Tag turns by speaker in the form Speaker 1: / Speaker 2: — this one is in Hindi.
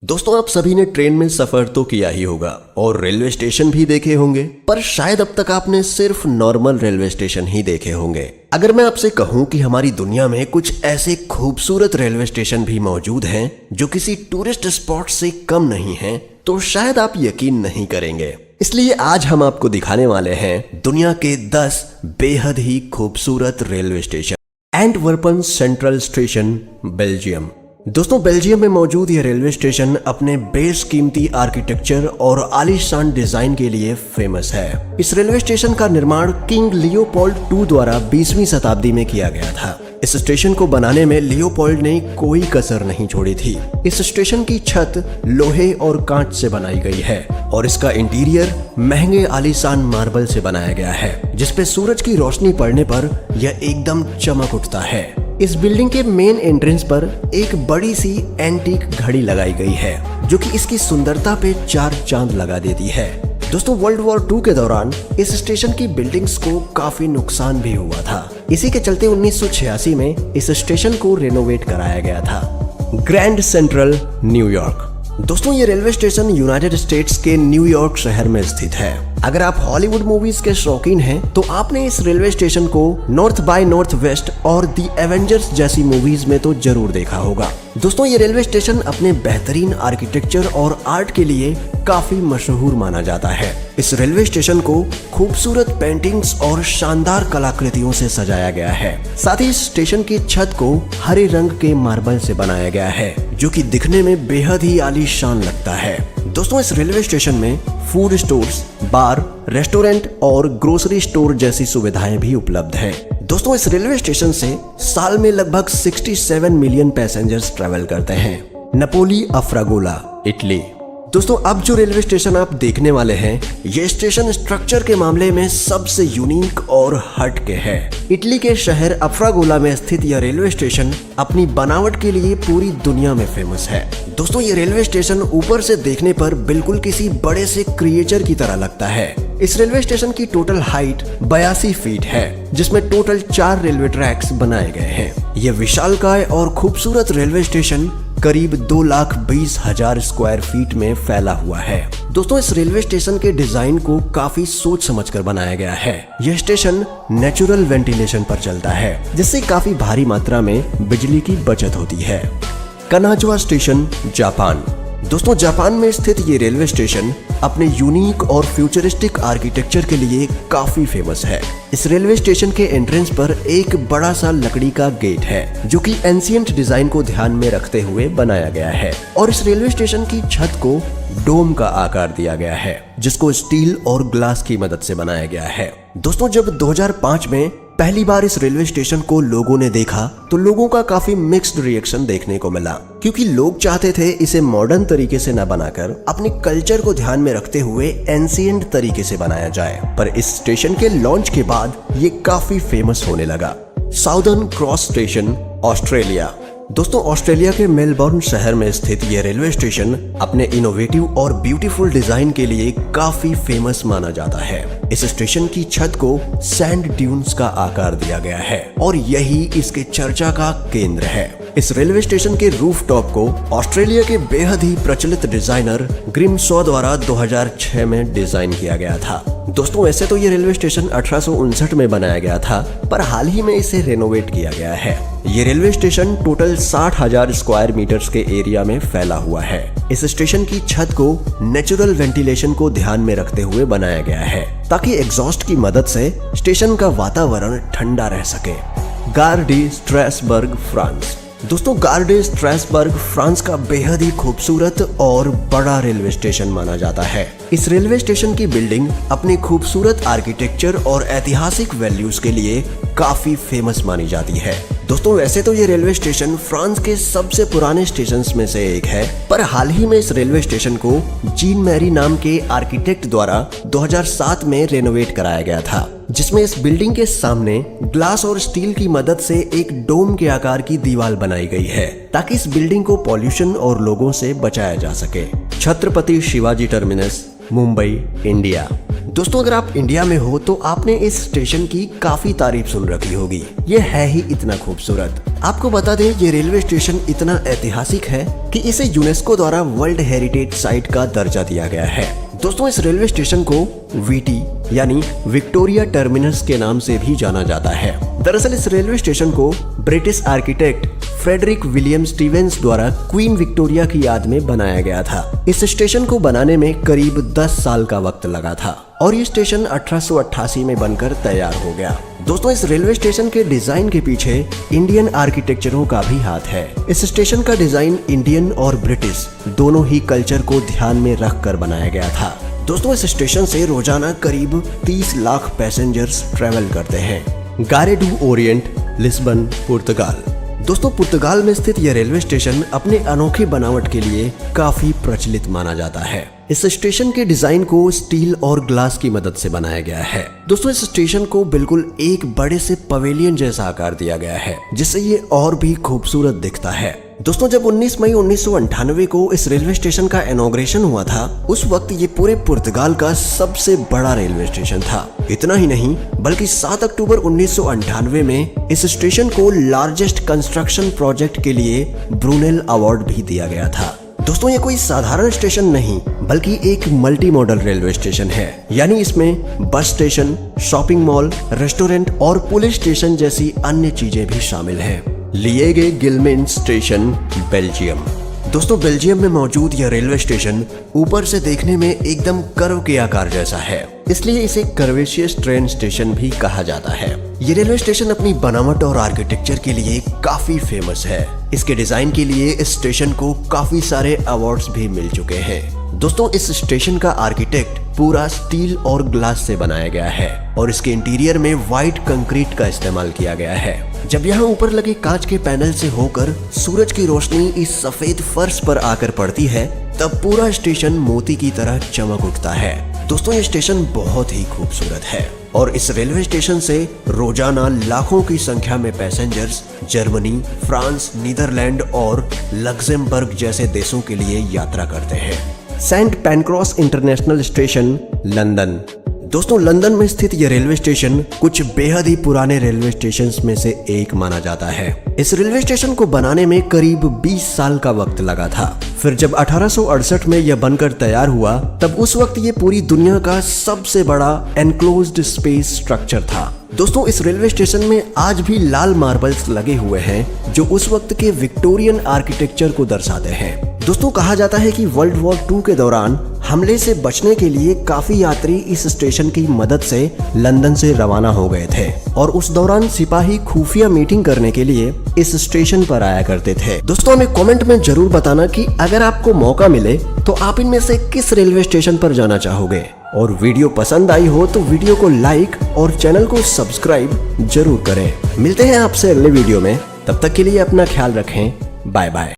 Speaker 1: दोस्तों, आप सभी ने ट्रेन में सफर तो किया ही होगा और रेलवे स्टेशन भी देखे होंगे, पर शायद अब तक आपने सिर्फ नॉर्मल रेलवे स्टेशन ही देखे होंगे। अगर मैं आपसे कहूं कि हमारी दुनिया में कुछ ऐसे खूबसूरत रेलवे स्टेशन भी मौजूद हैं जो किसी टूरिस्ट स्पॉट से कम नहीं हैं, तो शायद आप यकीन नहीं करेंगे। इसलिए आज हम आपको दिखाने वाले हैं दुनिया के 10 बेहद ही खूबसूरत railway station. Antwerpen Central Station, Belgium. दोस्तों, बेल्जियम में मौजूद यह रेलवे स्टेशन अपने बेशकीमती आर्किटेक्चर और आलीशान डिजाइन के लिए फेमस है। इस रेलवे स्टेशन का निर्माण किंग लियोपोल्ड II द्वारा 20वीं शताब्दी में किया गया था। इस स्टेशन को बनाने में लियोपोल्ड ने कोई कसर नहीं छोड़ी थी। इस स्टेशन की छत लोहे और कांच से बनाई गई है और इसका इंटीरियर महंगे आलीशान मार्बल से बनाया गया है, जिसपे सूरज की रोशनी पड़ने पर यह एकदम चमक उठता है। इस बिल्डिंग के मेन एंट्रेंस पर एक बड़ी सी एंटीक घड़ी लगाई गई है, जो कि इसकी सुंदरता पे 4 चांद लगा देती है। दोस्तों, वर्ल्ड वॉर II के दौरान इस स्टेशन की बिल्डिंग्स को काफी नुकसान भी हुआ था। इसी के चलते 1986 में इस स्टेशन को रेनोवेट कराया गया था। Grand central, New York. दोस्तों, ये रेलवे स्टेशन यूनाइटेड स्टेट्स के न्यूयॉर्क शहर में स्थित है। अगर आप हॉलीवुड मूवीज के शौकीन हैं, तो आपने इस रेलवे स्टेशन को नॉर्थ बाय नॉर्थ वेस्ट और दी एवेंजर्स जैसी मूवीज में तो जरूर देखा होगा। दोस्तों, ये रेलवे स्टेशन अपने बेहतरीन आर्किटेक्चर और आर्ट के लिए काफी मशहूर माना जाता है। इस रेलवे स्टेशन को खूबसूरत पेंटिंग्स और शानदार कलाकृतियों से सजाया गया है। साथ ही इस स्टेशन की छत को हरे रंग के मार्बल से बनाया गया है, जो कि दिखने में बेहद ही आलीशान लगता है। दोस्तों, इस रेलवे स्टेशन में फूड स्टोर्स, बार, रेस्टोरेंट और ग्रोसरी स्टोर जैसी सुविधाएं भी उपलब्ध हैं। दोस्तों, इस रेलवे स्टेशन से साल में लगभग 67 मिलियन पैसेंजर्स ट्रैवल करते हैं। Napoli Afragola, Italy. दोस्तों, अब जो रेलवे स्टेशन आप देखने वाले हैं, ये स्टेशन स्ट्रक्चर के मामले में सबसे यूनिक और हटके है। इटली के शहर अफ्रागोला में स्थित यह रेलवे स्टेशन अपनी बनावट के लिए पूरी दुनिया में फेमस है। दोस्तों, ये रेलवे स्टेशन ऊपर से देखने पर बिल्कुल किसी बड़े से क्रिएचर की तरह लगता है। इस रेलवे स्टेशन की टोटल हाइट 82 फीट है, जिसमें टोटल 4 रेलवे ट्रैक्स बनाए गए हैं। यह विशालकाय और खूबसूरत रेलवे स्टेशन करीब 2,20,000 स्क्वायर फीट में फैला हुआ है। दोस्तों, इस रेलवे स्टेशन के डिजाइन को काफी सोच समझकर बनाया गया है। यह स्टेशन नेचुरल वेंटिलेशन पर चलता है, जिससे काफी भारी मात्रा में बिजली की बचत होती है। कनाजावा स्टेशन, जापान। दोस्तों, जापान में स्थित ये रेलवे स्टेशन अपने यूनिक और फ्यूचरिस्टिक आर्किटेक्चर के लिए काफी फेमस है। इस रेलवे स्टेशन के एंट्रेंस पर एक बड़ा सा लकड़ी का गेट है, जो कि एंशिएंट डिजाइन को ध्यान में रखते हुए बनाया गया है। और इस रेलवे स्टेशन की छत को डोम का आकार दिया गया है, जिसको स्टील और ग्लास की मदद से बनाया गया है। दोस्तों, जब 2005 में पहली बार इस रेलवे स्टेशन को लोगों ने देखा, तो लोगों का काफी मिक्स्ड रिएक्शन देखने को मिला, क्योंकि लोग चाहते थे इसे मॉडर्न तरीके से न बनाकर अपने कल्चर को ध्यान में रखते हुए एंशिएंट तरीके से बनाया जाए। पर इस स्टेशन के लॉन्च के बाद ये काफी फेमस होने लगा। Southern cross station, Australia. दोस्तों, ऑस्ट्रेलिया के मेलबर्न शहर में स्थित यह रेलवे स्टेशन अपने इनोवेटिव और ब्यूटीफुल डिजाइन के लिए काफी फेमस माना जाता है। इस स्टेशन की छत को सैंड ड्यून्स का आकार दिया गया है और यही इसके चर्चा का केंद्र है। इस रेलवे स्टेशन के रूफटॉप को ऑस्ट्रेलिया के बेहद ही प्रचलित डिजाइनर ग्रिमशॉ द्वारा 2006 में डिजाइन किया गया था। दोस्तों, वैसे तो ये रेलवे स्टेशन 1859 में बनाया गया था, पर हाल ही में इसे रेनोवेट किया गया है। ये railway station total 60,000 square metres के एरिया में फैला हुआ है। इस स्टेशन की छत को नेचुरल वेंटिलेशन को ध्यान में रखते हुए बनाया गया है, ताकि एग्जॉस्ट की मदद से स्टेशन का वातावरण ठंडा रह सके। गार डी स्ट्रैसबर्ग, फ्रांस। दोस्तों, गार डे स्ट्रैसबर्ग फ्रांस का बेहद ही खूबसूरत और बड़ा रेलवे स्टेशन माना जाता है। इस रेलवे स्टेशन की बिल्डिंग अपनी खूबसूरत आर्किटेक्चर और ऐतिहासिक वैल्यूज के लिए काफी फेमस मानी जाती है। दोस्तों, वैसे तो ये रेलवे स्टेशन फ्रांस के सबसे पुराने स्टेशंस में से एक है, पर हाल ही में इस रेलवे स्टेशन को जीन मैरी नाम के आर्किटेक्ट द्वारा 2007 में रेनोवेट कराया गया था, जिसमें इस बिल्डिंग के सामने ग्लास और स्टील की मदद से एक डोम के आकार की दीवार बनाई गई है, ताकि इस बिल्डिंग को पॉल्यूशन और लोगों से बचाया जा सके। Chhatrapati Shivaji terminus, Mumbai, India. दोस्तों अगर आप इंडिया में हो तो आपने इस स्टेशन की काफी तारीफ सुन रखी होगी। ये है ही इतना खूबसूरत। आपको बता दें ये रेलवे स्टेशन इतना ऐतिहासिक है कि इसे यूनेस्को द्वारा वर्ल्ड हेरिटेज साइट का दर्जा दिया गया है। दोस्तों इस रेलवे स्टेशन को वीटी यानी विक्टोरिया टर्मिनस के नाम से भी जाना जाता है। दरअसल इस रेलवे स्टेशन को British architect Frederick William Stevens द्वारा क्वीन विक्टोरिया की याद में बनाया गया था। इस स्टेशन को बनाने में करीब 10 साल का वक्त लगा था और ये स्टेशन 1888 में बनकर तैयार हो गया। दोस्तों इस रेलवे स्टेशन के डिजाइन के पीछे इंडियन आर्किटेक्चरों का भी हाथ है। इस स्टेशन का डिजाइन इंडियन और ब्रिटिश दोनों ही कल्चर को ध्यान में रख कर बनाया गया था। दोस्तों इस स्टेशन से रोजाना करीब 30 लाख पैसेंजर्स ट्रेवल करते हैं। गारे डू ओरिएंट, लिस्बन, पुर्तगाल। दोस्तों पुर्तगाल में स्थित यह रेलवे स्टेशन अपने अनोखे बनावट के लिए काफी प्रचलित माना जाता है। इस स्टेशन के डिजाइन को स्टील और ग्लास की मदद से बनाया गया है। दोस्तों इस स्टेशन को बिल्कुल एक बड़े से पवेलियन जैसा आकार दिया गया है जिससे ये और भी खूबसूरत दिखता है। दोस्तों जब 19 मई 1998 को इस रेलवे स्टेशन का इनॉग्रेशन हुआ था उस वक्त ये पूरे पुर्तगाल का सबसे बड़ा रेलवे स्टेशन था। इतना ही नहीं बल्कि 7 अक्टूबर 1998 में इस स्टेशन को लार्जेस्ट कंस्ट्रक्शन प्रोजेक्ट के लिए ब्रूनेल अवार्ड भी दिया गया था। दोस्तों ये कोई साधारण स्टेशन नहीं बल्कि एक मल्टी मॉडल रेलवे स्टेशन है, यानी इसमें bus station, shopping mall, restaurant और पुलिस स्टेशन जैसी अन्य चीजें भी शामिल हैं। लिएगे गिलमेन स्टेशन, बेल्जियम। दोस्तों बेल्जियम में मौजूद यह रेलवे स्टेशन ऊपर से देखने में एकदम कर्व के आकार जैसा है, इसलिए इसे कर्वेशियस ट्रेन स्टेशन भी कहा जाता है। ये रेलवे स्टेशन अपनी बनावट और आर्किटेक्चर के लिए काफी फेमस है। इसके डिजाइन के लिए इस स्टेशन को काफी सारे अवार्ड्स भी मिल चुके हैं। दोस्तों इस स्टेशन का आर्किटेक्ट पूरा स्टील और ग्लास से बनाया गया है और इसके इंटीरियर में व्हाइट कंक्रीट का इस्तेमाल किया गया है। जब यहाँ ऊपर लगे कांच के पैनल से होकर सूरज की रोशनी इस सफेद फर्श पर आकर पड़ती है तब पूरा स्टेशन मोती की तरह चमक उठता है। दोस्तों ये स्टेशन बहुत ही खूबसूरत है और इस रेलवे स्टेशन से रोजाना लाखों की संख्या में पैसेंजर्स जर्मनी, फ्रांस, नीदरलैंड और लग्जमबर्ग जैसे देशों के लिए यात्रा करते हैं। Saint Pancras International Station, London. दोस्तों लंदन में स्थित यह रेलवे स्टेशन कुछ बेहद ही पुराने रेलवे स्टेशंस में से एक माना जाता है। इस रेलवे स्टेशन को बनाने में करीब 20 साल का वक्त लगा था। फिर जब 1868 में यह बनकर तैयार हुआ तब उस वक्त ये पूरी दुनिया का सबसे बड़ा एनक्लोज्ड स्पेस स्ट्रक्चर था। दोस्तों इस रेलवे स्टेशन में आज भी लाल मार्बल्स लगे हुए हैं जो उस वक्त के विक्टोरियन आर्किटेक्चर को दर्शाते हैं। दोस्तों कहा जाता है कि वर्ल्ड वॉर 2 के दौरान हमले से बचने के लिए काफी यात्री इस स्टेशन की मदद से लंदन से रवाना हो गए थे और उस दौरान सिपाही खुफिया मीटिंग करने के लिए इस स्टेशन पर आया करते थे। दोस्तों हमें कमेंट में जरूर बताना कि अगर आपको मौका मिले तो आप इनमें से किस रेलवे स्टेशन पर जाना चाहोगे और वीडियो पसंद आई हो तो वीडियो को लाइक और चैनल को सब्सक्राइब जरूर करें। मिलते हैं आपसे अगले वीडियो में, तब तक के लिए अपना ख्याल रखें। Bye bye.